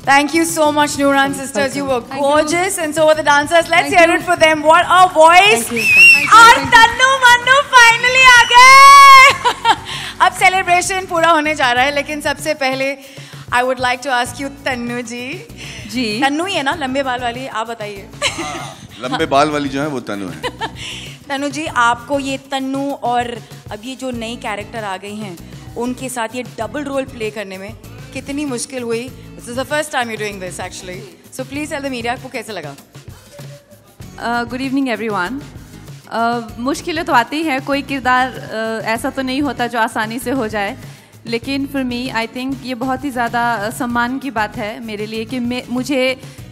Thank you so much, Nooran sisters. You were gorgeous, and so were the dancers. Let's hear it for them. What a voice! और Tannu Mannu finally आ गए. अब celebration पूरा होने जा रहा है, लेकिन सबसे पहले I would like to ask you, Tannu जी. तन्नू ही है ना, लंबे बाल वाली? आप बताइए. लंबे बाल वाली जो है वो तन्नू है. तन्नू जी, आपको ये तन्नू और अब ये जो नई कैरेक्टर आ गई हैं, उनके साथ ये डबल रोल प्ले करने में कितनी मुश्किल हुई? This is the first time you're doing this actually. So please tell the media आपको कैसे लगा? Good evening everyone. मुश्किलें तो आती हैं, कोई किरदार ऐसा तो नहीं होता जो आसानी से हो जाए, लेकिन for me I think ये बहुत ही ज़्यादा सम्मान की बात है मेरे लिए कि मुझे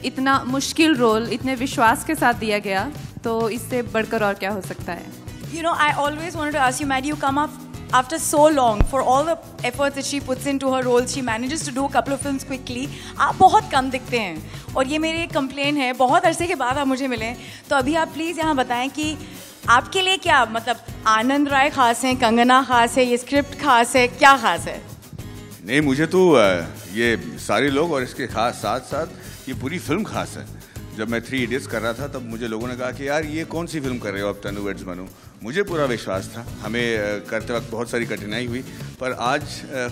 इतना मुश्किल रोल इतने विश्वास के साथ दिया गया, तो इससे बढ़कर और क्या हो सकता है? You know, I always wanted to ask you, Maddie, you come up after so long, for all the efforts that she puts into her roles, she manages to do a couple of films quickly. आप बहुत कम दिखते हैं और ये मेरी एक complain है. बहुत अरसे के बाद आप मुझे मिले, तो अभी आप प्लीज़ यहाँ बताएं कि आपके लिए क्या, मतलब आनंद राय खास हैं, कंगना खास है, ये स्क्रिप्ट खास है, क्या खास है? नहीं, मुझे तो ये सारे लोग और इसके खास साथ साथ ये पूरी फिल्म खास है. जब मैं 3 Idiots कर रहा था तब मुझे लोगों ने कहा कि यार ये कौन सी फिल्म कर रहे हो आप, तन्नू वेड्स मन्नू. मुझे पूरा विश्वास था. हमें करते वक्त बहुत सारी कठिनाई हुई, पर आज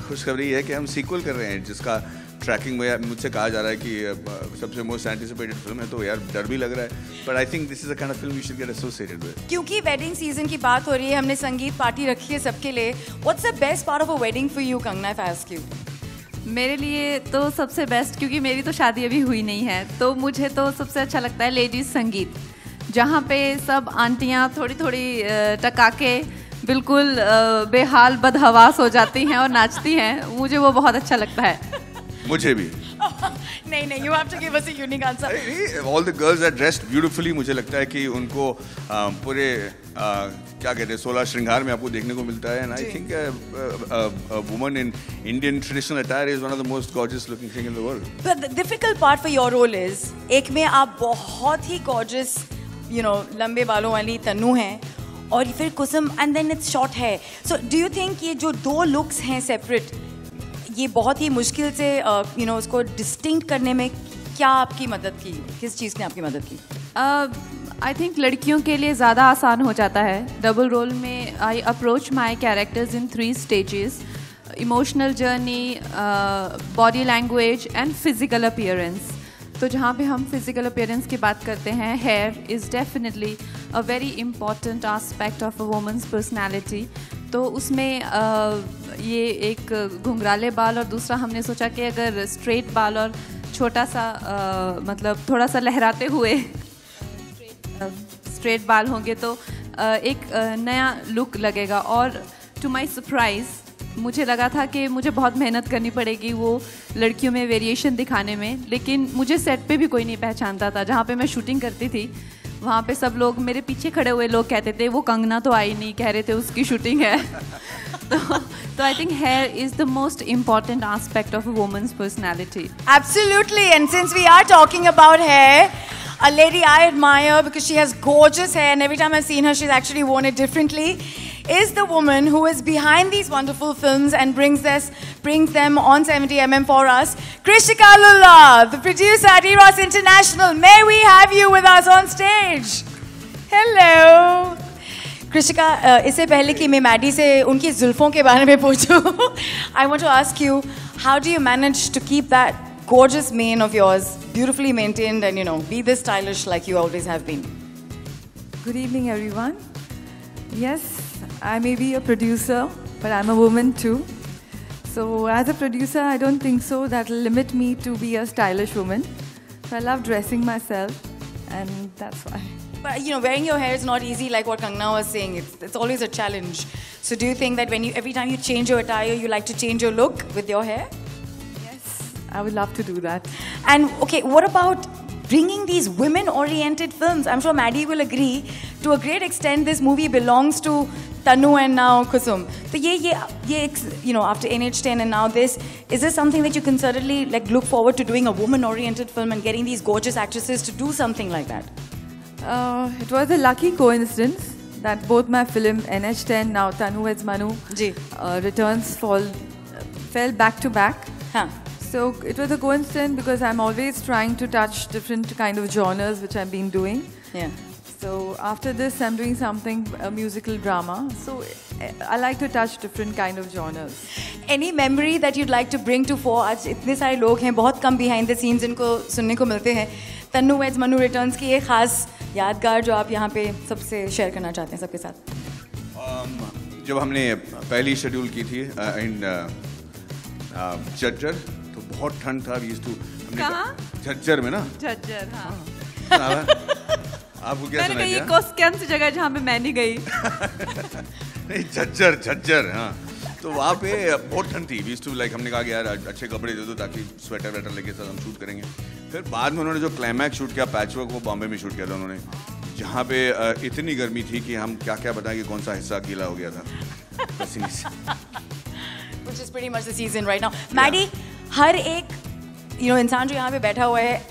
खुशखबरी है कि हम सीक्वल कर रहे हैं जिसका ट्रैकिंग में मुझसे कहा जा रहा है कि सबसे मोस्ट एंटिसिपेटेड फिल्म है. तो यार डर भी लग रहा है, but I think this is the kind of film you should get associated with. क्योंकि वेडिंग सीजन की बात हो रही है, हमने संगीत पार्टी रखी है सबके लिए. What's the best part of a wedding for you, Kangana, if I ask you? मेरे लिए तो सबसे बेस्ट, क्योंकि मेरी तो शादी अभी हुई नहीं है, तो मुझे तो सबसे अच्छा लगता है लेडीज़ संगीत, जहाँ पे सब आंटियाँ थोड़ी थोड़ी टका के बिल्कुल बेहाल बदहवास हो जाती हैं और नाचती हैं. मुझे वो बहुत अच्छा लगता है. मुझे भी. नहीं, you have to give us a unique answer. All the girls are dressed beautifully. मुझे लगता है कि उनको पूरे क्या कहते हैं 16 श्रृंगार में आपको देखने को मिलता है. And I think a woman in Indian traditional attire is one of the most gorgeous looking thing in the world. But the difficult part for your role is, एक में आप बहुत ही gorgeous, you know, लंबे बालों वाली तन्नू हैं, और फिर कुसुम, and then it's short hair. So do you think ये जो 2 looks हैं separate, ये बहुत ही मुश्किल से you know, उसको डिस्टिंक्ट करने में क्या आपकी मदद की? किस चीज़ ने आपकी मदद की? आई थिंक लड़कियों के लिए ज़्यादा आसान हो जाता है डबल रोल में. I approach my characters in 3 stages: emotional journey, body language and physical appearance. तो जहाँ पे हम फिजिकल अपीयरेंस की बात करते हैं, here is definitely a very important aspect of a women's personality. तो उसमें ये एक घुंघराले बाल और दूसरा हमने सोचा कि अगर स्ट्रेट बाल और छोटा सा मतलब थोड़ा सा लहराते हुए स्ट्रेट बाल होंगे तो एक नया लुक लगेगा. और टू माय सरप्राइज़ मुझे लगा था कि मुझे बहुत मेहनत करनी पड़ेगी वो लड़कियों में वेरिएशन दिखाने में, लेकिन मुझे सेट पे भी कोई नहीं पहचानता था. जहाँ पे मैं शूटिंग करती थी वहाँ पे सब लोग, मेरे पीछे खड़े हुए लोग कहते थे वो कंगना तो आई नहीं, कह रहे थे उसकी शूटिंग है. तो I think here is the most important aspect of a women's personality. Absolutely, and since we are talking about hair, a lady I admire because she has gorgeous hair and every time I've seen her she's actually worn it differently, is the woman who is behind these wonderful films and brings them on 70mm for us, Krishika Lulla, the producer at Eros International. May we have you with us on stage? Hello. Krishika, इससे पहले कि मैं Maddie से उनकी जुल्फों के बारे में पूछूं, I want to ask you, how do you manage to keep that gorgeous mane of yours beautifully maintained and, you know, be this stylish like you always have been? Good evening, everyone. Yes, I may be a producer, but I'm a woman too. So as a producer, I don't think so that will limit me to be a stylish woman. So I love dressing myself, and that's why. But you know, wearing your hair is not easy, like what Kangna was saying. It's always a challenge. So do you think that every time you change your attire, you like to change your look with your hair? Yes, I would love to do that. And okay, what about bringing these women-oriented films? I'm sure Maddie will agree. To a great extent, this movie belongs to Tanu and now Kusum. So you know, after NH10 and now this, is this something that you can certainly like look forward to doing a woman-oriented film and getting these gorgeous actresses to do something like that? It was a lucky coincidence that both my film NH10, now Tanu Weds Manu, returns fell back to back. Huh. So it was a coincidence because I'm always trying to touch different kind of genres which I've been doing. Yeah. So after this, I'm doing something, a musical drama. So I like to touch different kind of genres. Any memory that you'd like to bring to fore? आज इतने सारे लोग हैं, बहुत कम behind the scenes इनको सुनने को मिलते हैं. तन्नू वेड्स मनु रिटर्न्स की एक खास यादगार जो आप यहाँ पे सबसे शेयर करना चाहते हैं सबके साथ. जब हमने पहली शेड्यूल की थी इन झज्जर तो बहुत ठंड था. कहाँ? झज्जर में ना. झज्जर, हाँ. आपको क्या मैंने सुनाई कहा ये कौन सी जगह जहाँ पे मैं नहीं गई. नहीं, झज्जर हाँ. तो वहाँ पे बहुत ठंड थी. वी टू लाइक हमने कहा कि यार अच्छे कपड़े दे दो ताकि स्वेटर वेटर लेके साथ हम शूट करेंगे. फिर बाद में उन्होंने जो क्लाइमैक्स शूट किया पैचवर्क वो बॉम्बे में शूट किया था उन्होंने, जहाँ पे इतनी गर्मी थी कि हम क्या क्या बताएं कि कौन सा हिस्सा गीला हो गया था पसीने से. Which is pretty much the season right now. Maddie, हर एक इंसान जो यहाँ पे बैठा हुआ है,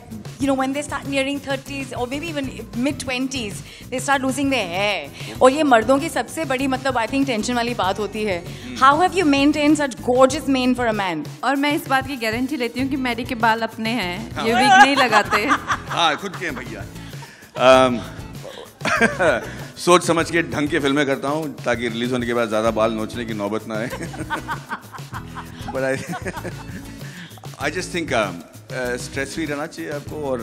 when they start nearing 30s or maybe even mid-20s, they start losing their hair. और ये मर्दों की सबसे बड़ी मतलब I think टेंशन वाली बात होती है. How have you maintained such gorgeous mane for a man? और मैं इस बात की गारंटी लेती हूँ कि मैडी के बाल अपने हैं, ये विग नहीं लगाते. हाँ, खुद के हैं भैया. सोच समझ के ढंग के फिल्में करता हूँ ताकि रिलीज होने के बाद ज़्यादा बाल नोचने की नौबत ना आए. But I just think stress free रहना चाहिए आपको और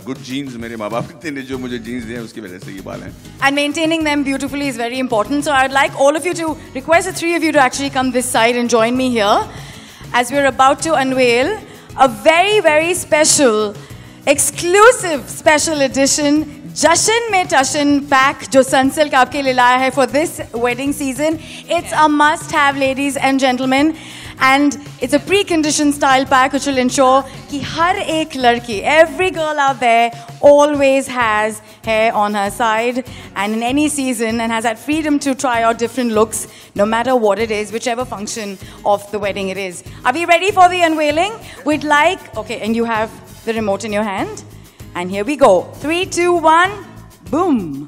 गुड जीन्स मेरे माँ बाप ने जो मुझे जीन्स दिए उसकी वजह से ये बाल हैं. And maintaining them beautifully is very important. So I'd like all of you to request the three of you to actually come this side and join me here as we're about to unveil a very, very special, exclusive special edition Jashan Mein Tashan pack जो Sunsilk आपके लिए लाया है for this wedding season. It's a must-have, ladies and gentlemen. And it's a preconditioned style pack which will ensure कि हर एक लड़की, every girl out there always has hair on her side and in any season and has that freedom to try out different looks no matter what it is, whichever function of the wedding it is. Are we ready for the unveiling? We'd like, okay, and you have the remote in your hand. And here we go. 3, 2, 1, boom.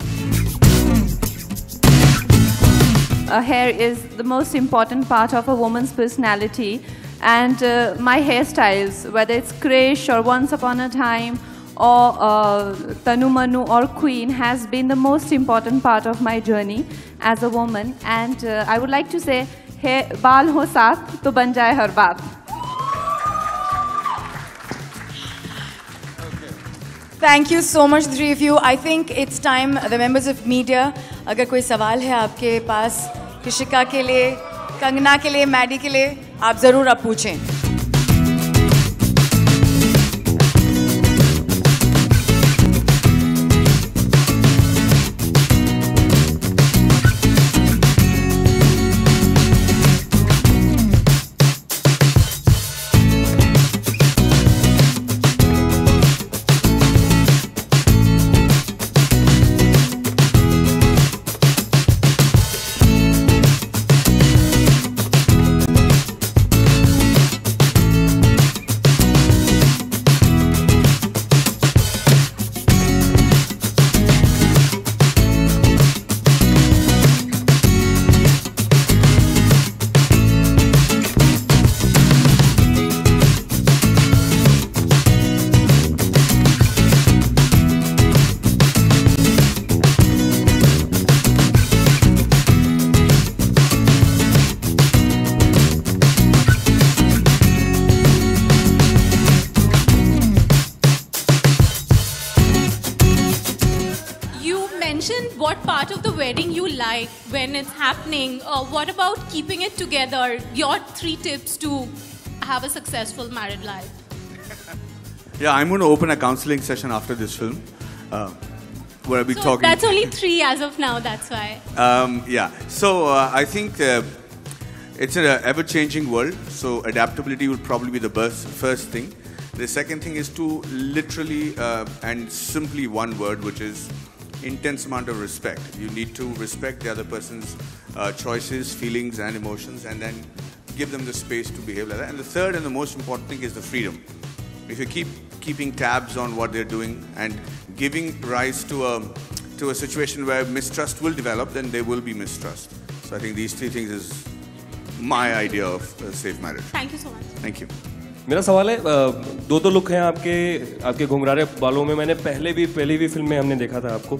Hair is the most important part of a woman's personality, and my hairstyles, whether it's Krish or Once Upon a Time or Tanu Manu or Queen, has been the most important part of my journey as a woman. And I would like to say, baal ho saath to ban jaye har baat. Thank you so much, the three of you. I think it's time, the members of media, अगर कोई सवाल है आपके पास कृषिका के लिए, कंगना के लिए, Maddie के लिए, आप ज़रूर आप पूछें. What part of the wedding you like when it's happening? What about keeping it together? Your 3 tips to have a successful married life. Yeah, I'm going to open a counseling session after this film where I'll be talking. That's only 3 as of now, that's why. Yeah, so I think it's an ever-changing world, so adaptability would probably be the first thing. The second thing is to literally and simply one word, which is intense amount of respect. You need to respect the other person's choices, feelings and emotions, and then give them the space to behave like that. And the third and the most important thing is the freedom. If you keep keeping tabs on what they're doing and giving rise to a situation where mistrust will develop, then there will be mistrust. So I think these 3 things is my idea of a safe marriage. Thank you so much. Thank you. मेरा सवाल है, दो look हैं आपके घुंघराले बालों में। मैंने पहली भी फिल्म में हमने देखा था आपको।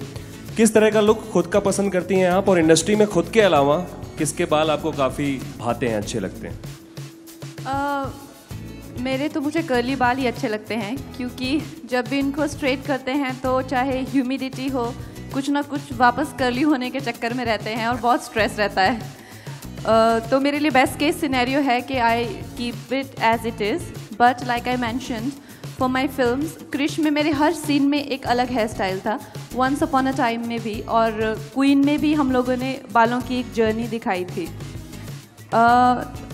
किस तरह का लुक खुद का पसंद करती हैं आप, और इंडस्ट्री में खुद के अलावा किसके बाल आपको काफ़ी भाते हैं, अच्छे लगते हैं? मेरे तो मुझे कर्ली बाल ही अच्छे लगते हैं, क्योंकि जब भी इनको स्ट्रेट करते हैं तो चाहे ह्यूमिडिटी हो, कुछ ना कुछ वापस कर्ली होने के चक्कर में रहते हैं और बहुत स्ट्रेस रहता है। तो मेरे लिए बेस्ट केस सिनेरियो है कि I keep it as it is, but like I mentioned for my films, Krrish में मेरे हर सीन में एक अलग हेयर स्टाइल था, वंस अपॉन अ टाइम में भी, और क्वीन में भी हम लोगों ने बालों की एक जर्नी दिखाई थी।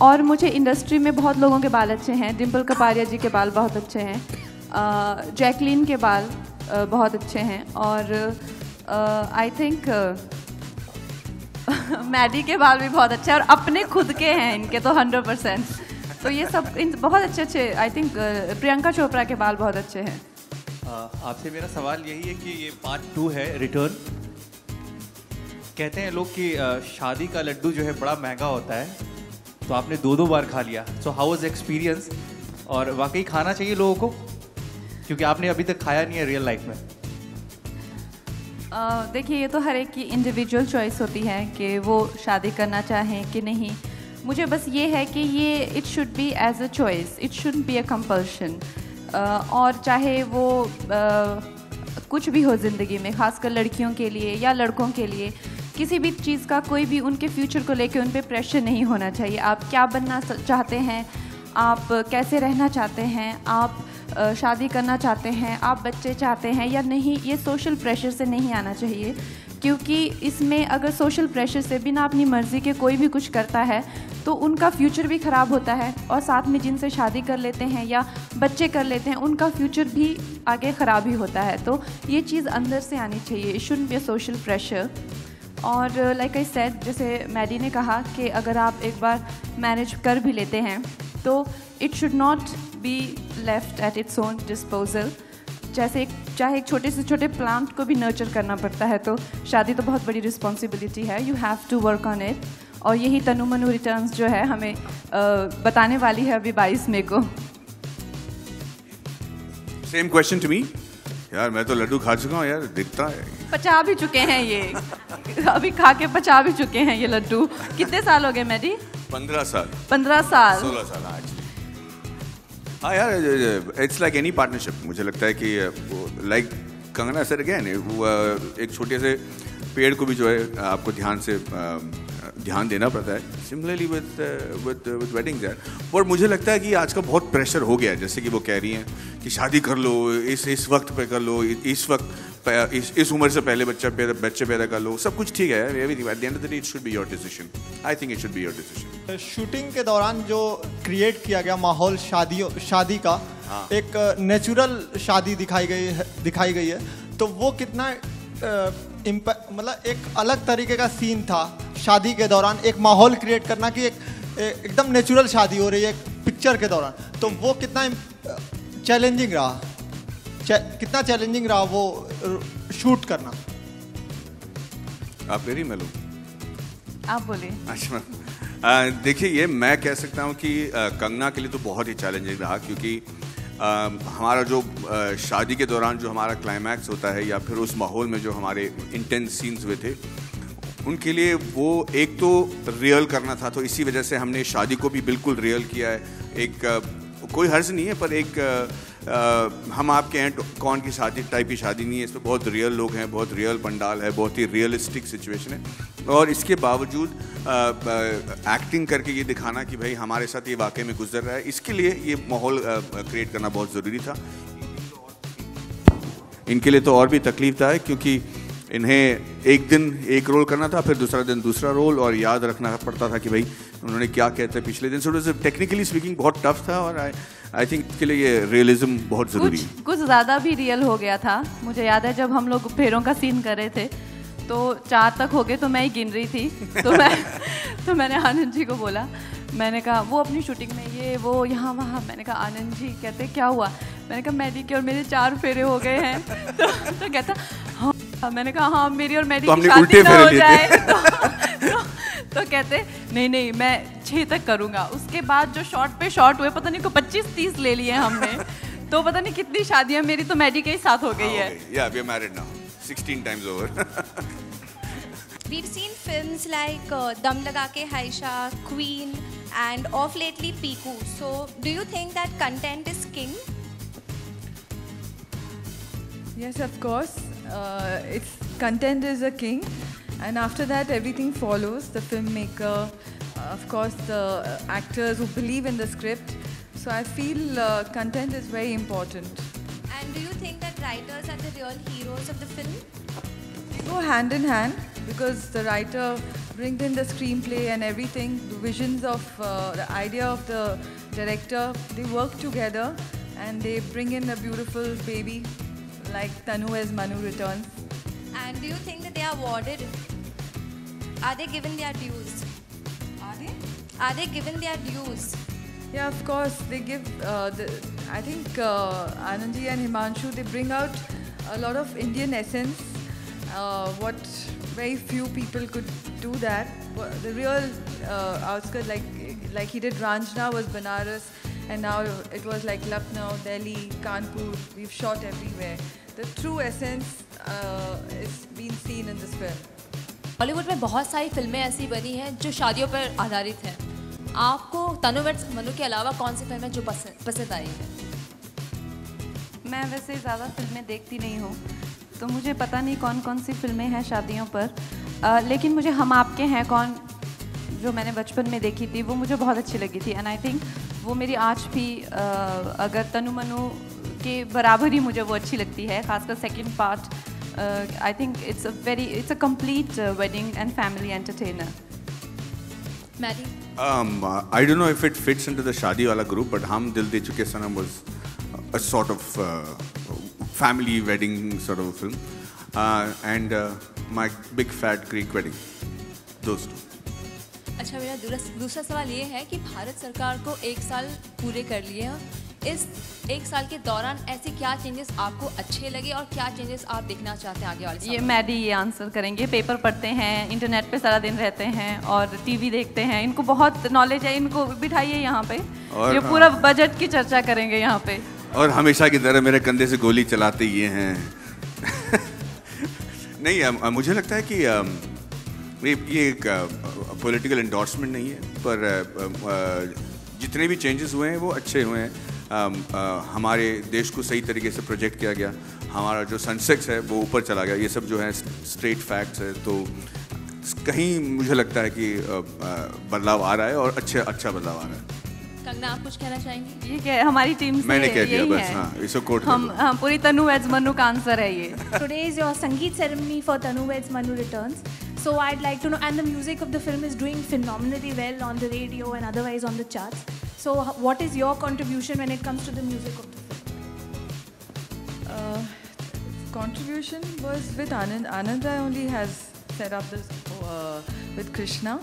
और मुझे इंडस्ट्री में बहुत लोगों के बाल अच्छे हैं। डिम्पल कपाड़िया जी के बाल बहुत अच्छे हैं, जैकलीन के बाल बहुत अच्छे हैं, और आई थिंक मैडी के बाल भी बहुत अच्छे हैं, और अपने खुद के हैं इनके तो 100%। तो ये सब बहुत अच्छे आई थिंक प्रियंका चोपड़ा के बाल बहुत अच्छे हैं। आपसे मेरा सवाल यही है कि ये पार्ट 2 है, रिटर्न। कहते हैं लोग कि शादी का लड्डू जो है बड़ा महंगा होता है, तो आपने 2 बार खा लिया। सो हाउ वाज एक्सपीरियंस, और वाकई खाना चाहिए लोगों को, क्योंकि आपने अभी तक खाया नहीं है रियल लाइफ में? देखिए, ये तो हर एक की इंडिविजुअल चॉइस होती है कि वो शादी करना चाहें कि नहीं। मुझे बस ये है कि ये it should be as a choice, it shouldn't be a compulsion. और चाहे वो कुछ भी हो ज़िंदगी में, ख़ासकर लड़कियों के लिए या लड़कों के लिए, किसी भी चीज़ का कोई भी उनके फ्यूचर को लेके उन पे प्रेशर नहीं होना चाहिए। आप क्या बनना चाहते हैं, आप कैसे रहना चाहते हैं, आप शादी करना चाहते हैं, आप बच्चे चाहते हैं या नहीं, ये सोशल प्रेशर से नहीं आना चाहिए। क्योंकि इसमें अगर सोशल प्रेशर से बिना अपनी मर्ज़ी के कोई भी कुछ करता है तो उनका फ्यूचर भी ख़राब होता है, और साथ में जिनसे शादी कर लेते हैं या बच्चे कर लेते हैं उनका फ्यूचर भी आगे ख़राब ही होता है। तो ये चीज़ अंदर से आनी चाहिए, it shouldn't be a social pressure. और लाइक आई सेड, जैसे मैडी ने कहा कि अगर आप एक बार मैरिज कर भी लेते हैं तो it should not be left at its own disposal. चाहे एक छोटे से छोटे प्लांट को भी नर्चर करना पड़ता है, तो शादी तो बहुत बड़ी रिस्पॉन्सिबिलिटी है, you have to work on it. और यही तनु मनु रिटर्न्स जो है हमें बताने वाली है अभी 22 मई को। Same question to me. यार मैं तो लड्डू खा चुका हूँ यार, दिखता है। पचा भी चुके हैं ये, अभी खा के पचा भी चुके हैं ये लड्डू। कितने साल हो गए मैडी? 15 साल। 15 साल 16 साल एक्चुअली। हाँ यार, इट्स लाइक एनी पार्टनरशिप। मुझे लगता है कि लाइक कंगना सर अगेन, एक छोटे से पेड़ को भी जो है आपको ध्यान देना पड़ता है। सिमिलरली विद वेडिंग्स यार। और मुझे लगता है कि आज का बहुत प्रेशर हो गया है, जैसे कि वो कह रही हैं कि शादी कर लो, इस वक्त पे कर लो, इस वक्त इस उम्र से पहले बच्चे पैदा कर लो, सब कुछ ठीक है यार। Everything at the end of the day it should be your decision. I think it should be your decision. Shooting के दौरान जो क्रिएट किया गया माहौल शादी का, एक नेचुरल शादी दिखाई गई है, तो वो कितना मतलब एक अलग तरीके का सीन था शादी के दौरान, एक माहौल क्रिएट करना कि एकदम नेचुरल शादी हो रही है पिक्चर के दौरान, तो वो कितना चैलेंजिंग रहा, कितना चैलेंजिंग रहा वो शूट करना? आप मेरी मिलो, आप बोलिए। अच्छा, देखिए, ये मैं कह सकता हूँ कि कंगना के लिए तो बहुत ही चैलेंजिंग रहा, क्योंकि हमारा जो शादी के दौरान जो हमारा क्लाइमैक्स होता है या फिर उस माहौल में जो हमारे इंटेंस सीन्स हुए थे, उनके लिए वो एक तो रियल करना था, तो इसी वजह से हमने शादी को भी बिल्कुल रियल किया है। एक कोई हर्ज नहीं है, पर एक हम आपके हैं कौन की शादी टाइप की शादी नहीं है। इसमें बहुत रियल लोग हैं, बहुत रियल पंडाल है, बहुत ही रियलिस्टिक सिचुएशन है, और इसके बावजूद एक्टिंग करके ये दिखाना कि भाई हमारे साथ ये वाकई में गुजर रहा है, इसके लिए ये माहौल क्रिएट करना बहुत ज़रूरी था। इनके लिए तो और भी तकलीफ था, क्योंकि इन्हें एक दिन एक रोल करना था, फिर दूसरा दिन दूसरा रोल, और याद रखना पड़ता था कि भाई उन्होंने क्या कहते हैं पिछले दिन। सो टेक्निकली स्पीकिंग बहुत टफ था, और आई थिंक इसके लिए ये रियलिज्म बहुत ज़रूरी है। कुछ ज़्यादा भी रियल हो गया था। मुझे याद है जब हम लोग फेरों का सीन कर रहे थे तो 4 तक हो गए, तो मैं ही गिन रही थी, तो मैंने आनंद जी को बोला, मैंने कहा वो अपनी शूटिंग में ये वो यहाँ वहाँ, मैंने कहा आनंद जी कहते क्या हुआ, मैंने कहा मैडी के और मेरे 4 फेरे हो गए हैं, तो कहता हाँ, मैंने कहा हाँ मेरी और मैडी की शादी ना हो जाए, तो कहते नहीं मैं 6 तक करूँगा। उसके बाद जो शॉर्ट पे शॉर्ट हुए, पता नहीं को 25-30 ले लिए हमने। तो पता नहीं कितनी शादियाँ मेरी तो मैडी के ही साथ हो गई है। Yeah, we are married now. 16 times over. We've seen films like Dum Laga Ke Haisha, Queen, and of lately Piku. So, do you think that content is king? Yes, of course. It's content is a king, and after that everything follows. The filmmaker, of course, the actors who believe in the script. So I feel content is very important. And do you think that writers are the real heroes of the film? They go hand in hand because the writer brings in the screenplay and everything, the visions of the idea of the director. They work together and they bring in a beautiful baby like Tanu as Manu Returns. And do you think that they are awarded? Are they given their dues? Are they given their dues? Yeah, of course. They give, I think Anandji and Himanshu, they bring out a lot of Indian essence, what very few people could do that. The real outskirts, like he did Ranjana was Banaras, and now it was like Lucknow, Delhi, Kanpur. We've shot everywhere. The true essence is being seen in this film. Bollywood में बहुत सारी फिल्में ऐसी बनी हैं जो शादियों पर आधारित हैं। आपको तनु वेड्स मनु के अलावा कौन सी फिल्में जो पसंद आई है? मैं वैसे ज़्यादा फिल्में देखती नहीं हूँ, तो मुझे पता नहीं कौन कौन सी फिल्में हैं शादियों पर। लेकिन मुझे हम आपके हैं कौन, जो मैंने बचपन में देखी थी, वो मुझे बहुत अच्छी लगी थी। एंड आई थिंक वो मेरी आज भी अगर तनु मनु के बराबर ही मुझे वो अच्छी लगती है, खासकर second part. I think it's a complete wedding and family entertainer. Maddy? I don't know if it fits into the Shadi wala group, but Hum Dil De Chuke Sanam was a sort of family wedding sort of a film, and my Big Fat Greek Wedding, those two. अच्छा, मेरा दूसरा सवाल ये है कि भारत सरकार को 1 साल पूरे कर लिए हैं। इस 1 साल के दौरान ऐसे क्या चेंजेस आपको अच्छे लगे और क्या चेंजेस आप देखना चाहते हैं आगे वाले साल? ये मैडी ये आंसर करेंगे। पेपर पढ़ते हैं, इंटरनेट पे सारा दिन रहते हैं और टीवी देखते हैं, इनको बहुत नॉलेज है। इनको बिठाइए यहाँ पे, ये पूरा बजट की चर्चा करेंगे यहाँ पे। और हमेशा की तरह मेरे कंधे से गोली चलाते ये हैं। नहीं, मुझे लगता है कि ये एक पॉलिटिकल एंडोर्समेंट नहीं है, पर जितने भी चेंजेस हुए हैं वो अच्छे हुए हैं। हमारे देश को सही तरीके से प्रोजेक्ट किया गया, हमारा जो सेंसेक्स है वो ऊपर चला गया, ये सब जो है स्ट्रेट फैक्ट्स है। तो कहीं मुझे लगता है कि बदलाव आ रहा है और अच्छा बदलाव आ रहा है। कंगना, आप कुछ कहना चाहेंगी? ये क्या हमारी टीम से मैंने कह दिया बस। हाँ, इसको कोट हम पूरी तनु वेड्स मनु का आंसर है ये। Today is your Sangeet ceremony for Tanu Weds Manu Returns. So I'd like to know, and the music of the film is doing phenomenally well on the radio and otherwise on the charts. So what is your contribution when it comes to the music of the film? Contribution was with Anand. Anand Rai only has set up this with Krishna,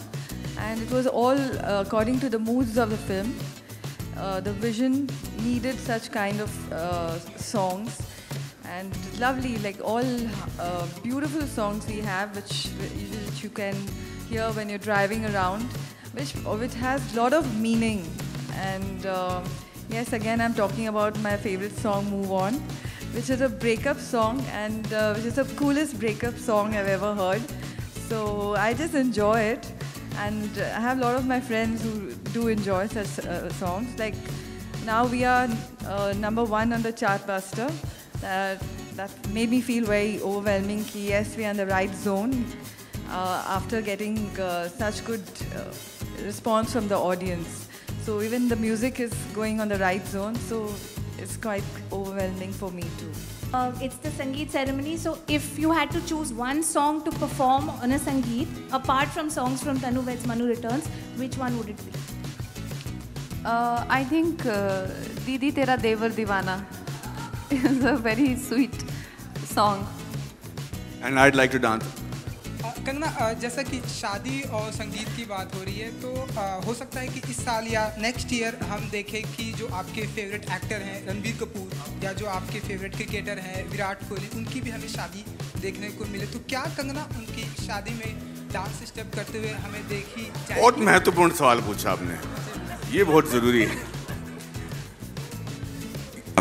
and it was all according to the moods of the film. The vision needed such kind of songs, and lovely, like all beautiful songs we have, which you can hear when you're driving around, which has lot of meaning. And yes, again I'm talking about my favorite song, Move On, which is a breakup song, and which is the coolest breakup song I've ever heard. So I just enjoy it, and I have a lot of my friends who do enjoy such songs. Like now we are #1 on the Chartbuster. That made me feel very overwhelming. Yes, we are in the right zone after getting such good response from the audience. So even the music is going on the right zone, so it's quite overwhelming for me too. It's the Sangeet ceremony, so if you had to choose one song to perform on a Sangeet, apart from songs from Tanu Weds Manu Returns, which one would it be? I think Didi Tera Devar Divana is a very sweet song. And I'd like to dance. Kangana, जैसा कि शादी और संगीत की बात हो रही है, तो हो सकता है कि इस साल या नेक्स्ट ईयर हम देखें कि जो आपके फेवरेट एक्टर हैं रणबीर कपूर, या जो आपके फेवरेट क्रिकेटर हैं विराट कोहली, उनकी भी हमें शादी देखने को मिले। तो क्या कंगना उनकी शादी में डांस स्टेप करते हुए हमें देखी जाएगी? बहुत महत्वपूर्ण सवाल पूछा आपने, ये बहुत जरूरी है।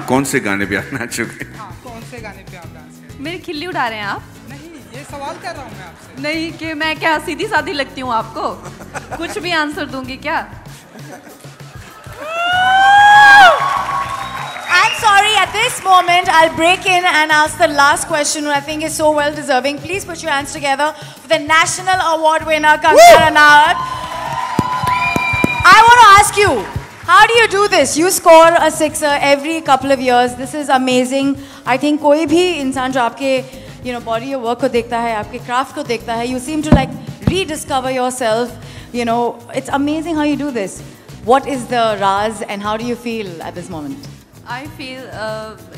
कौन से गाने पे आप नाच चुके? हाँ, कौन से गाने पे आप डांस करें? मेरी खिल्ली उड़ा रहे हैं आप? नहीं, ये सवाल कर रहा हूँ मैं आपसे। नहीं कि मैं क्या सीधी सादी लगती हूँ आपको? कुछ भी आंसर दूंगी क्या? I'm sorry, at this moment, I'll break in and ask the last question, who I think is so well deserving. Please put your hands together for the National Award winner, Kangana Ranaut. I want to ask you, how do you do this? You score a sixer every couple of years. This is amazing. I think कोई भी इंसान जो आपके body of work को देखता है, आपके craft को देखता है, you seem to like rediscover yourself. It's amazing how you do this. What is the Raz and how do you feel at this moment? I feel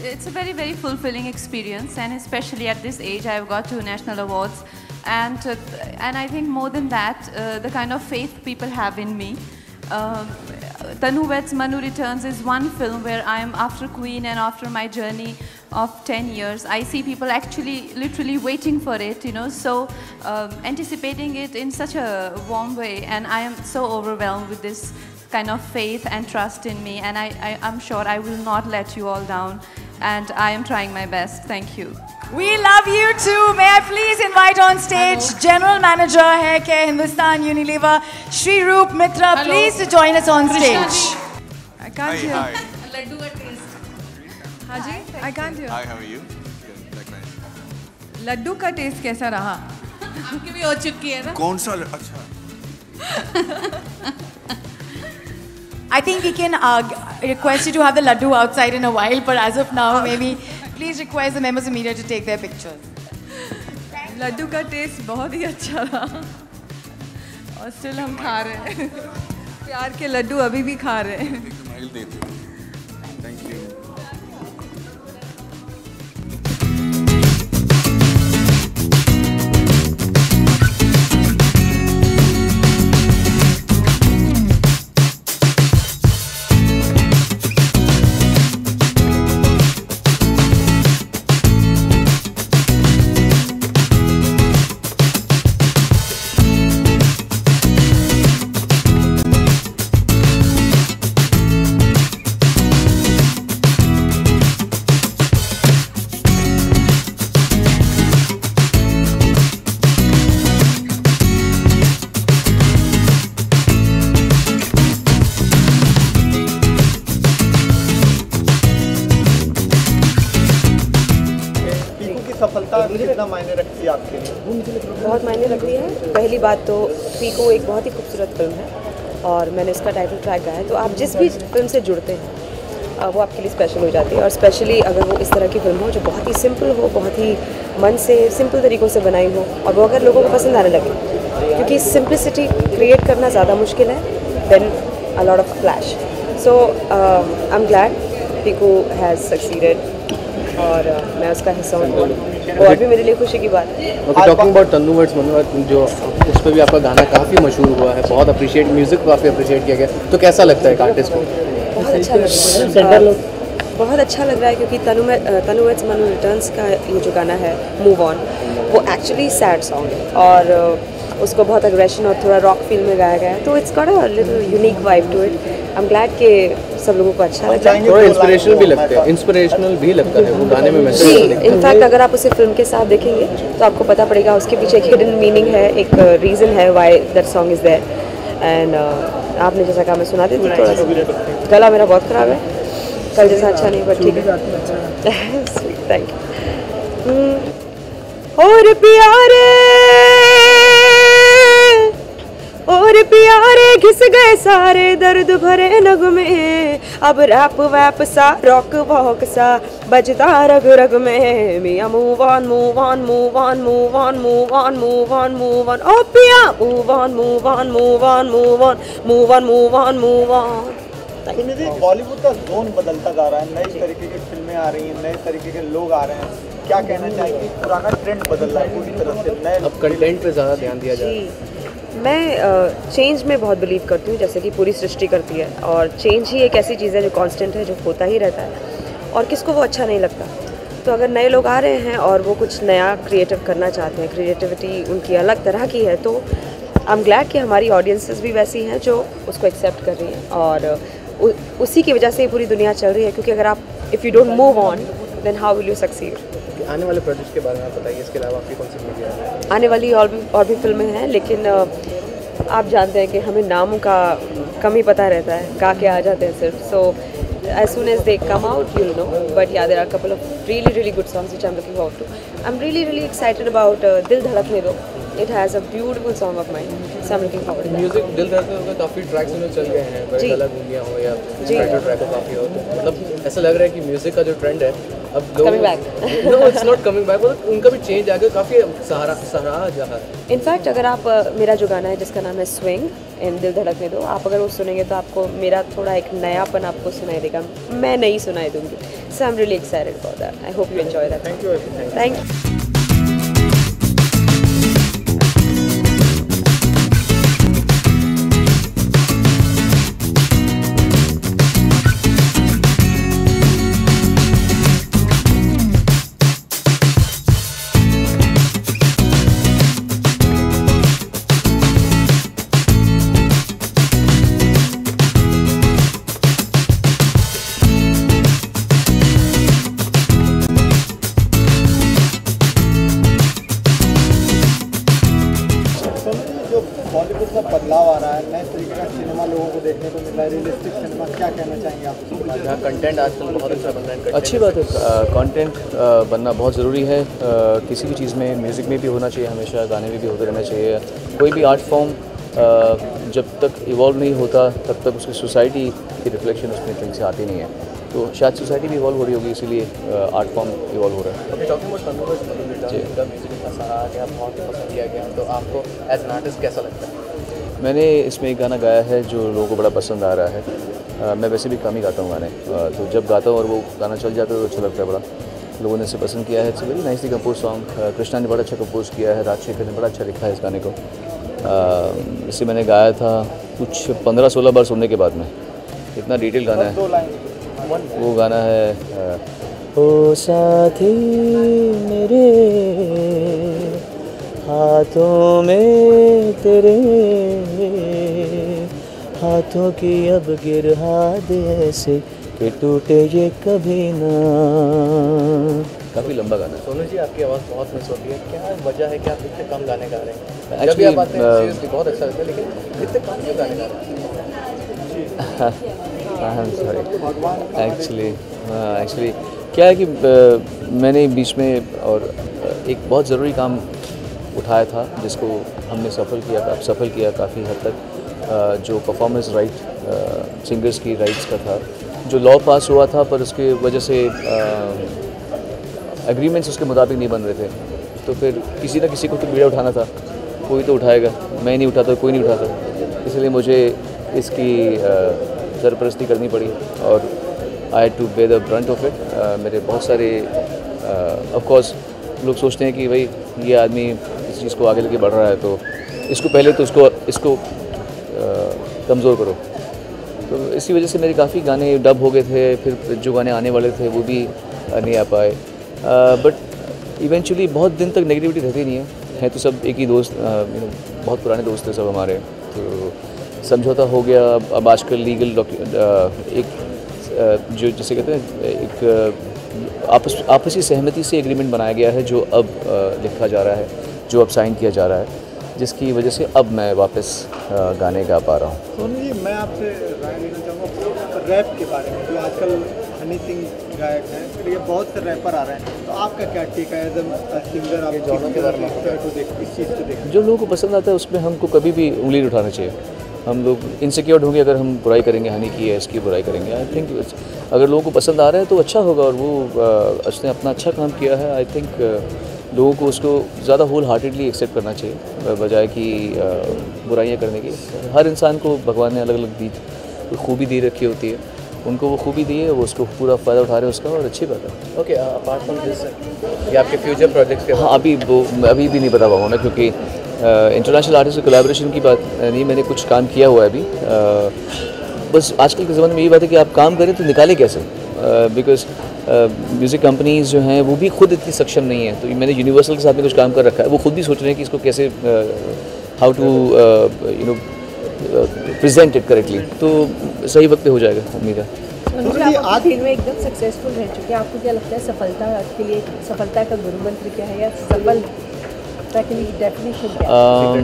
it's a very, very fulfilling experience, and especially at this age, I've got 2 national awards, and I think more than that, the kind of faith people have in me. Tanu Weds Manu Returns is one film where I am after Queen and after my journey of 10 years. I see people actually literally waiting for it, so anticipating it in such a warm way, and I am so overwhelmed with this kind of faith and trust in me, and I'm sure I will not let you all down, and I am trying my best. Thank you. We love you too. May I please invite on stage General Manager Hair Care Hindustan Unilever, Shri Roop Mitra, please to join us on stage. I can't hear. Hi. Laddoo का taste. Haji, I can't hear. Hi, how are you? Laddoo का taste कैसा रहा? आपकी भी हो चुकी है ना? कौन सा? अच्छा। I think we can request you to have the laddu outside in a while, but as of now, maybe please request the members of media to take their pictures. Laddu का टेस्ट बहुत ही अच्छा रहा और स्टिल हम खा रहे हैं। प्यार के लड्डू अभी भी खा रहे हैं। Thank you. सफलता कितना मायने रखती है आपके लिए? बहुत मायने रखती है। पहली बात तो पीकू एक बहुत ही खूबसूरत फिल्म है और मैंने इसका टाइटल ट्रैक गाया है, तो आप जिस भी फिल्म से जुड़ते हैं वो आपके लिए स्पेशल हो जाती है। और स्पेशली अगर वो इस तरह की फिल्म हो जो बहुत ही सिंपल हो, बहुत ही मन से सिंपल तरीक़ों से बनाई हो, और वो अगर लोगों को पसंद आने लगे, क्योंकि सिंप्लिसिटी क्रिएट करना ज़्यादा मुश्किल है than a lot of flash. So I am glad Piku has succeeded और मैं उसका हिस्सा हूँ, और भी मेरे लिए खुशी की बात है। Talking about Tanu weds Manu, जो उस पर भी आपका गाना काफ़ी मशहूर हुआ है, बहुत अप्रिशिएट, म्यूज़िक काफ़ी अप्रिशिएट किया गया, तो कैसा लगता है एक आर्टिस्ट को? बहुत अच्छा लग रहा है, बहुत अच्छा लग रहा है, क्योंकि तनु वेड्स मनु रिटर्न्स का ये जो गाना है मूव ऑन, वो एक्चुअली सैड सॉन्ग है और उसको बहुत एग्रेशन और थोड़ा रॉक फील में गाया गया है, तो it's got a little unique vibe to it. I am glad कि सब लोगों को अच्छा लगा। थोड़ा इंस्पिरेशनल भी लगता है, इंस्पिरेशनल भी लगता है वो गाने में मैसेज। जी, इनफैक्ट अगर आप उसे फिल्म के साथ देखेंगे तो आपको पता पड़ेगा उसके पीछे एक हिडन मीनिंग है, एक रीज़न है why that song is there. And आपने जैसा कहा मैं सुना देती, थोड़ा सा गला मेरा बहुत ख़राब है, कल जैसा अच्छा नहीं, पर ठीक है। Thank you. और प्यारे घिस गए सारे दर्द भरे नग में, अब रैप वैप सा रॉक वॉक सा बजता रग रग में, मियां move on move on move on move on move on move on move on, ओ पिया move on move on move on move on move on move on move on. Bollywood का zone बदलता जा रहा है, नई तरीके की फिल्में आ रही हैं, नए तरीके के लोग आ रहे हैं, क्या कहना चाहेंगे? पुराना ट्रेंड बदल रहा है पूरी तरह से, नए अब कंटेंट पे ज़्यादा ध्यान दिया जा रहा है। मैं चेंज में बहुत बिलीव करती हूँ, जैसे कि पूरी सृष्टि करती है, और चेंज ही एक ऐसी चीज़ है जो कांस्टेंट है, जो होता ही रहता है, और किसको वो अच्छा नहीं लगता। तो अगर नए लोग आ रहे हैं और वो कुछ नया क्रिएटिव करना चाहते हैं, क्रिएटिविटी उनकी अलग तरह की है, तो आई एम ग्लैड कि हमारी ऑडियंसेस भी वैसी हैं जो उसको एक्सेप्ट कर रही हैं और उसी की वजह से पूरी दुनिया चल रही है। क्योंकि अगर आप if you don't move on then how will you succeed. आने वाले प्रोजेक्ट के बारे में बताइए, इसके अलावा आपकी कौन सी मूवी है? आने वाली और भी फिल्में हैं, लेकिन आप जानते हैं कि हमें नामों का कम ही पता रहता है, गा के आ जाते हैं सिर्फ। सो as soon as they come out, you'll know. But yeah, there are a couple of really good songs which I'm looking forward to. I'm really excited about Dil Dhadakne Do. It has a beautiful song of mine, so I'm looking forward to that. Music दिल धड़कने दो का काफ़ी tracks उन्हें चल गए हैं, बड़े अलग मूवियाँ हो या टाइटल ट्रैक हो काफ़ी हो, तो मतलब ऐसा लग रहा है कि म्यूजिक का जो ट्रेंड है अब लोग Coming back. No, it's not coming back, मतलब उनका भी चेंज आ गया, काफ़ी सराहा जा रहा है। इनफैक्ट अगर आप मेरा जो गाना है जिसका नाम है स्विंग इन दिल धड़कने दो, आप अगर वो सुनेंगे तो आपको मेरा थोड़ा एक नयापन आपको सुनाई देगा, मैं नहीं सुनाई दूंगी। So I am really excited about that. I hope you enjoy that. Thank you. Thank you. Bollywood का बदलाव आ रहा है, नए तरीके का सिनेमा लोगों को देखने को मिल रहा है, रियलिस्टिक सिनेमा, क्या कहना चाहेंगे आप? जहाँ कंटेंट आजकल बहुत अच्छा बन रहा है। अच्छी बात है, कंटेंट बनना बहुत ज़रूरी है। किसी भी चीज़ में, म्यूज़िक में भी होना चाहिए, हमेशा गाने में भी होते रहना चाहिए। कोई भी आर्ट फॉर्म जब तक इवॉल्व नहीं होता तब तक उसकी सोसाइटी की रिफ्लेक्शन उसमें कहीं से आती नहीं है। तो शायद सोसाइटी भी इवॉल्व हो रही होगी, इसीलिए आर्ट फॉर्म इवॉल्व हो रहा है। बहुत पसंद किया गया, तो आपको एज एन आर्टिस्ट कैसा लगता है? मैंने इसमें एक गाना गाया है जो लोगों को बड़ा पसंद आ रहा है। मैं वैसे भी कम ही गाता हूँ गाने, तो जब गाता हूँ और वो गाना चल जाता है तो अच्छा लगता है बड़ा। लोगों ने इसे पसंद किया है। It's very nicely compose song. Krishna ने बड़ा अच्छा कंपोज किया है, राजशेखर ने बड़ा अच्छा लिखा है इस गाने को। इसे मैंने गाया था कुछ 15-16 बार सुनने के बाद में। इतना डिटेल गाना है वो। गाना है ओ साथी मेरे हाथों में तेरे हाथों की अब गिरा दे ऐसे कि टूटे ये कभी ना। काफ़ी लंबा गाना है। सोनू जी, आपकी आवाज़ बहुत मिस होती है, क्या वजह है? क्या आप इतने कम गाने गा रहे हैं? जब भी आप आते हैं सीरियसली बहुत अच्छा लगता है, लेकिन इतने कम क्यों गाने गा रहे हैं? I am sorry. एक्चुअली क्या है कि मैंने बीच में और एक बहुत ज़रूरी काम उठाया था जिसको हमने सफल किया काफ़ी हद तक। जो परफॉर्मेंस राइट सिंगर्स की राइट्स का था, जो लॉ पास हुआ था पर उसके वजह से एग्रीमेंट्स उसके मुताबिक नहीं बन रहे थे, तो फिर किसी न किसी को तो बीड़ा उठाना था। कोई तो उठाएगा, मैं नहीं उठाता, कोई नहीं उठाता। इसलिए मुझे इसकी सरपरस्ती करनी पड़ी और I had to bear the brunt of it. मेरे बहुत सारे ऑफ कोर्स लोग सोचते हैं कि भाई ये आदमी इस चीज़ को आगे लेके बढ़ रहा है तो इसको पहले तो इसको कमज़ोर करो। तो इसी वजह से मेरे काफ़ी गाने डब हो गए थे, फिर जो गाने आने वाले थे वो भी नहीं आ पाए। बट इवेंचुअली बहुत दिन तक नेगेटिविटी रहती नहीं है तो सब एक ही दोस्त, बहुत पुराने दोस्त थे सब हमारे, तो समझौता हो गया। अब आजकल लीगल एक जो जिसे कहते हैं एक आपसी सहमति से एग्रीमेंट बनाया गया है जो अब लिखा जा रहा है, जो अब साइन किया जा रहा है, जिसकी वजह से अब मैं वापस गाने गा पा रहा हूँ। सोनू जी, मैं आपसे राय लेना चाहूँगा रैप के बारे में। जो आजकल हनी सिंह गायक हैं, फिर ये बहुत से रैपर आ रहे हैं, तो आपका क्या टेक है एज अ सिंगर? आप जॉनर के बारे में इस चीज़ को देखें, जो लोगों को पसंद आता है उसमें हमको कभी भी उंगली उठाना चाहिए। हम लोग इनसिक्योर्ड होंगे अगर हम बुराई करेंगे, हनी की है इसकी बुराई करेंगे। आई थिंक अगर लोगों को पसंद आ रहा है तो अच्छा होगा, और वो उसने अपना अच्छा काम किया है। आई थिंक लोगों को उसको ज़्यादा होल हार्टेडली एक्सेप्ट करना चाहिए बजाय कि बुराइयाँ करने की। हर इंसान को भगवान ने अलग अलग खूबी दे रखी होती है, उनको वो खूबी दी है, वो उसको पूरा फ़ायदा उठा रहे हैं उसका, और अच्छी बात है। ओके, अपार्ट फ्रॉम दिस ये आपके फ्यूचर प्रोजेक्ट्स के? हाँ, अभी भी नहीं बता पाऊँगा मैं, क्योंकि इंटरनेशनल आर्टिस्ट से कोलैबोरेशन की बात नहीं, मैंने कुछ काम किया हुआ है अभी। बस आजकल के ज़माने में ये बात है कि आप काम करें तो निकालें कैसे, बिकॉज म्यूज़िक कंपनीज जो हैं वो भी खुद इतनी सक्षम नहीं है। तो मैंने यूनिवर्सल के साथ में कुछ काम कर रखा है, वो खुद भी सोच रहे हैं कि इसको कैसे how to present it correctly, तो सही वक्त पे हो जाएगा, उम्मीद है। आप आज फील्ड में एकदम सक्सेसफुल रह चुके हैं, आपको क्या लगता है सफलता के लिए, सफलता का गुरु मंत्र क्या है, या सफलता के लिए डेफिनेशन क्या है?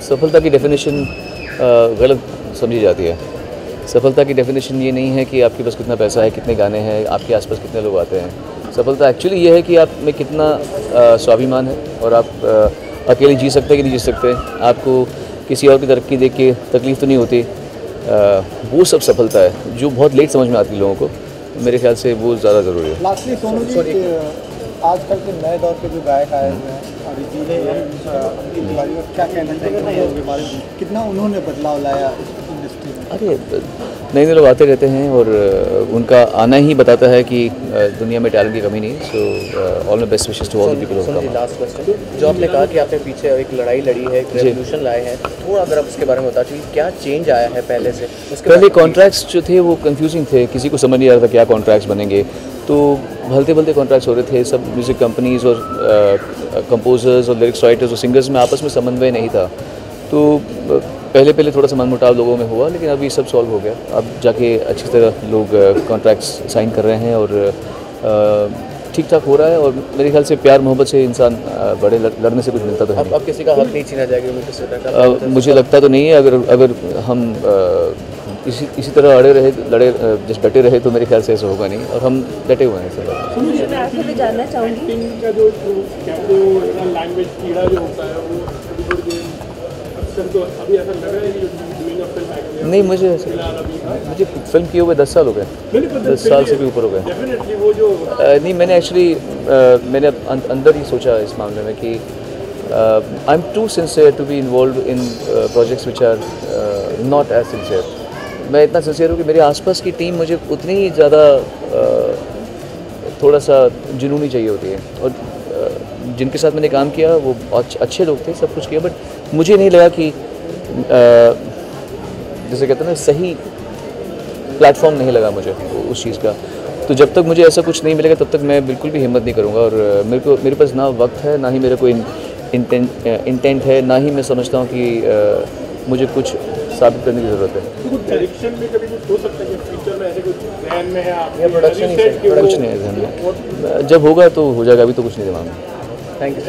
सफलता की डेफिनेशन गलत समझी जाती है। सफलता की डेफिनेशन ये नहीं है कि आपके पास कितना पैसा है, कितने गाने हैं, आपके आसपास कितने लोग आते हैं। सफलता एक्चुअली ये है कि आप में कितना स्वाभिमान है और आप अकेले जी सकते हैं कि नहीं जी सकते, आपको किसी और की तरक्की देख के तकलीफ तो नहीं होती, वो सब सफलता है जो बहुत लेट समझ में आती है लोगों को। मेरे ख्याल से वो ज़्यादा ज़रूरी है। लास्टली सोनू जी, आजकल के नए दौर के जो गायक आए हुए हैं अरिजीत के बारे में क्या कहना चाहिए, उनके बारे में कितना उन्होंने बदलाव लाया इंडस्ट्री में? अरे नए नए लोग आते रहते हैं और उनका आना ही बताता है कि दुनिया में टैलेंट की कमी नहीं है। So all my best wishes to all the people. Last question, जो आपने कहा कि आपने पीछे एक लड़ाई लड़ी है, एक रेवोल्यूशन लाए हैं, थोड़ा अगर आप उसके बारे में बता दीजिए, क्या चेंज आया है पहले से? पहले कॉन्ट्रैक्ट्स जो थे वो कंफ्यूजिंग थे, किसी को समझ नहीं आ रहा था क्या कॉन्ट्रैक्ट्स बनेंगे, तो भलते भलते कॉन्ट्रैक्ट्स हो रहे थे। सब म्यूज़िक कंपनीज और कंपोजर्स और लिरिक्स राइटर्स और सिंगर्स में आपस में समन्वय नहीं था, तो पहले थोड़ा सा मनमुटाव लोगों में हुआ, लेकिन अभी सब सॉल्व हो गया। अब जाके अच्छी तरह लोग कॉन्ट्रैक्ट्स साइन कर रहे हैं और ठीक ठाक हो रहा है। और मेरे ख्याल से प्यार मोहब्बत से इंसान बड़े लड़ने से कुछ मिलता तो है। अब किसी का हक नहीं छीना जाएगा मुझे लगता तो नहीं है। अगर हम इसी तरह अड़े रहे, जिस डटे रहे, तो मेरे ख्याल से ऐसा होगा नहीं, और हम डटे हुए हैं सर। मैं आपसे भी जानना चाहूँगी, नहीं मुझे फिल्म किए हुए 10 साल हो गए, 10 साल से भी ऊपर हो गए। नहीं मैंने एक्चुअली मैंने अंदर ही सोचा इस मामले में कि I am too sincere to be involve in projects which are not as sincere. मैं इतना सिंसियर हूँ कि मेरे आसपास की टीम मुझे उतनी ही ज़्यादा थोड़ा सा जुनूनी चाहिए होती है, और जिनके साथ मैंने काम किया वो अच्छे लोग थे, सब कुछ किया, बट मुझे नहीं लगा कि जैसे कहते हैं ना, सही प्लेटफॉर्म नहीं लगा मुझे उस चीज़ का। तो जब तक मुझे ऐसा कुछ नहीं मिलेगा तब तक मैं बिल्कुल भी हिम्मत नहीं करूँगा। और मेरे पास ना वक्त है, ना ही मेरा कोई इंटेंट है, ना ही मैं समझता हूँ कि मुझे कुछ साबित करने की ज़रूरत है। कुछ नहीं है ध्यान में, जब होगा तो हो जाएगा, अभी तो कुछ नहीं दिमाग में। Thank you.